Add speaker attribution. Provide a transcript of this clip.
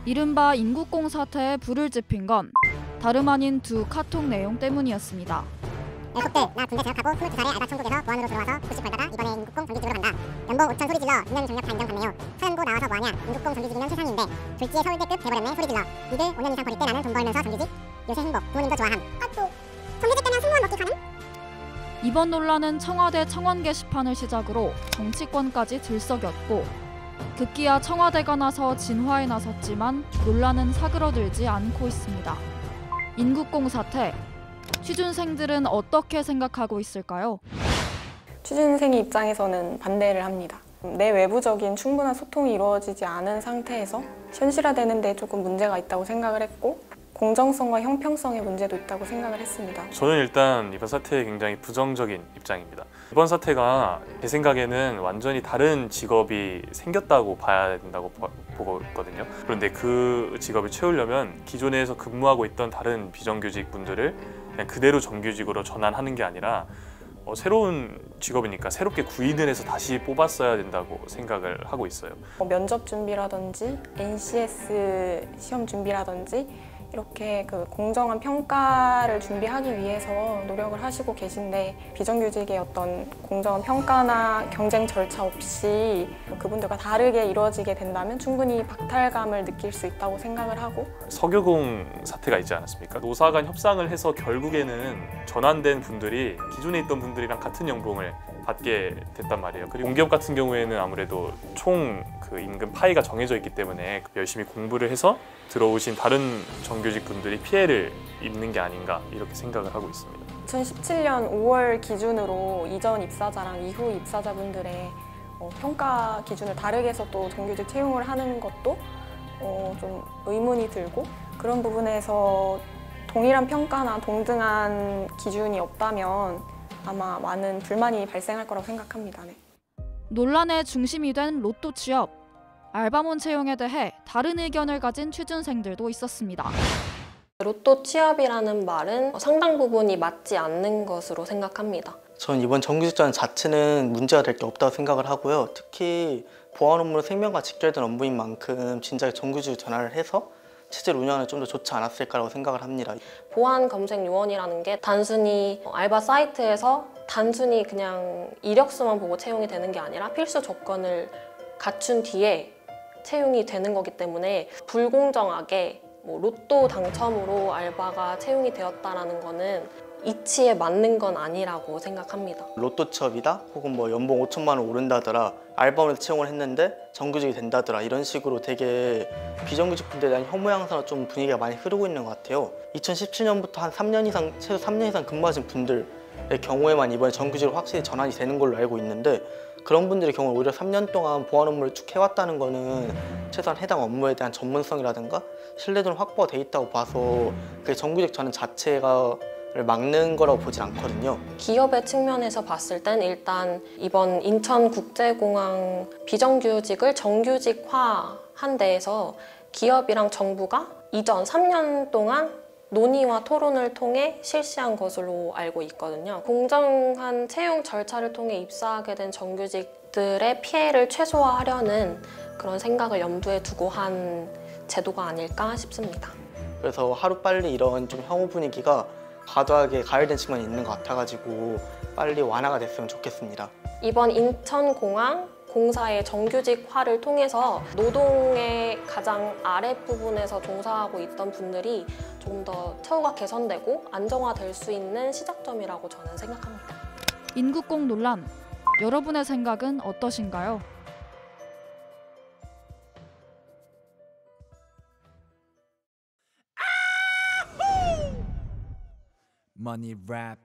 Speaker 1: 이른바 인국공 사태에 불을 지핀 건 다름 아닌 두 카톡 내용 때문이었습니다.
Speaker 2: 애국대 나 군대 전역하고 22살에 알바 천국에서 무한으로 들어와서 90 벌다가 이번에 인국공 정규직으로 간다. 연봉 5천 소리 질러 2년 경력 다 인정 받네요. 사연고 나와서 뭐하냐. 인국공 정규직이면 세상인데 졸지에 서울대급 돼버렸네 소리 질러. 니들 5년 이상 버릴 때 나는 돈 벌면서 정규직. 요새 행복 부모님도 좋아함. 아또 정규직 되면 승무원 먹기 가능?
Speaker 1: 이번 논란은 청와대 청원 게시판을 시작으로 정치권까지 들썩였고 급기야 청와대가 나서 진화에 나섰지만 논란은 사그러들지 않고 있습니다. 인국공 사태, 취준생들은 어떻게 생각하고 있을까요?
Speaker 3: 취준생의 입장에서는 반대를 합니다. 내 외부적인 충분한 소통이 이루어지지 않은 상태에서 현실화되는 데 조금 문제가 있다고 생각을 했고 공정성과 형평성의 문제도 있다고 생각을 했습니다.
Speaker 4: 저는 일단 이번 사태에 굉장히 부정적인 입장입니다. 이번 사태가 제 생각에는 완전히 다른 직업이 생겼다고 봐야 된다고 보고 있거든요. 그런데 그 직업을 채우려면 기존에서 근무하고 있던 다른 비정규직 분들을 그냥 그대로 정규직으로 전환하는 게 아니라 새로운 직업이니까 새롭게 구인을 해서 다시 뽑았어야 된다고 생각을 하고 있어요.
Speaker 3: 면접 준비라든지 NCS 시험 준비라든지 이렇게 그 공정한 평가를 준비하기 위해서 노력을 하시고 계신데 비정규직의 어떤 공정한 평가나 경쟁 절차 없이 그분들과 다르게 이루어지게 된다면 충분히 박탈감을 느낄 수 있다고 생각을 하고
Speaker 4: 석유공 사태가 있지 않았습니까? 노사 간 협상을 해서 결국에는 전환된 분들이 기존에 있던 분들이랑 같은 연봉을 받게 됐단 말이에요. 그리고 공기업 같은 경우에는 아무래도 총 그 임금 파이가 정해져 있기 때문에 열심히 공부를 해서 들어오신 다른 정규직 분들이 피해를 입는 게 아닌가 이렇게 생각을 하고 있습니다.
Speaker 3: 2017년 5월 기준으로 이전 입사자랑 이후 입사자분들의 평가 기준을 다르게 해서 또 정규직 채용을 하는 것도 좀 의문이 들고 그런 부분에서 동일한 평가나 동등한 기준이 없다면 아마 많은 불만이 발생할 거라고 생각합니다. 네.
Speaker 1: 논란의 중심이 된 로또 취업, 알바몬 채용에 대해 다른 의견을 가진 취준생들도 있었습니다.
Speaker 5: 로또 취업이라는 말은 상당 부분이 맞지 않는 것으로 생각합니다.
Speaker 6: 전 이번 정규직 전환 자체는 문제가 될 게 없다고 생각을 하고요. 특히 보안 업무로 생명과 직결된 업무인 만큼 진작에 정규직으로 전환을 해서 체제를 운영하는 좀 더 좋지 않았을까라고 생각을 합니다.
Speaker 5: 보안 검색 요원이라는 게 단순히 알바 사이트에서 단순히 그냥 이력서만 보고 채용이 되는 게 아니라 필수 조건을 갖춘 뒤에 채용이 되는 거기 때문에 불공정하게 로또 당첨으로 알바가 채용이 되었다는 거는 이치에 맞는 건 아니라고 생각합니다.
Speaker 6: 로또 취업이다 혹은 뭐 연봉 5천만 원 오른다더라 알바몬에서 채용을 했는데 정규직이 된다더라 이런 식으로 되게 비정규직 분들에 대한 혐오 양상으로 좀 분위기가 많이 흐르고 있는 것 같아요. 2017년부터 한 3년 이상 최소 3년 이상 근무하신 분들의 경우에만 이번에 정규직으로 확실히 전환이 되는 걸로 알고 있는데 그런 분들의 경우는 오히려 3년 동안 보안 업무를 쭉 해왔다는 거는 최소한 해당 업무에 대한 전문성이라든가 신뢰도는 확보가 돼 있다고 봐서 그 정규직 전환 자체가 막는 거라고 보진 않거든요.
Speaker 5: 기업의 측면에서 봤을 땐 일단 이번 인천국제공항 비정규직을 정규직화한 데에서 기업이랑 정부가 이전 3년 동안 논의와 토론을 통해 실시한 것으로 알고 있거든요. 공정한 채용 절차를 통해 입사하게 된 정규직들의 피해를 최소화하려는 그런 생각을 염두에 두고 한 제도가 아닐까 싶습니다.
Speaker 6: 그래서 하루빨리 이런 좀 혐오 분위기가 과도하게 가열된 측면이 있는 것 같아가지고 빨리 완화가 됐으면 좋겠습니다.
Speaker 5: 이번 인천공항 공사의 정규직화를 통해서 노동의 가장 아랫부분에서 종사하고 있던 분들이 좀 더 처우가 개선되고 안정화될 수 있는 시작점이라고 저는 생각합니다.
Speaker 1: 인국공 논란, 여러분의 생각은 어떠신가요?
Speaker 7: Money rap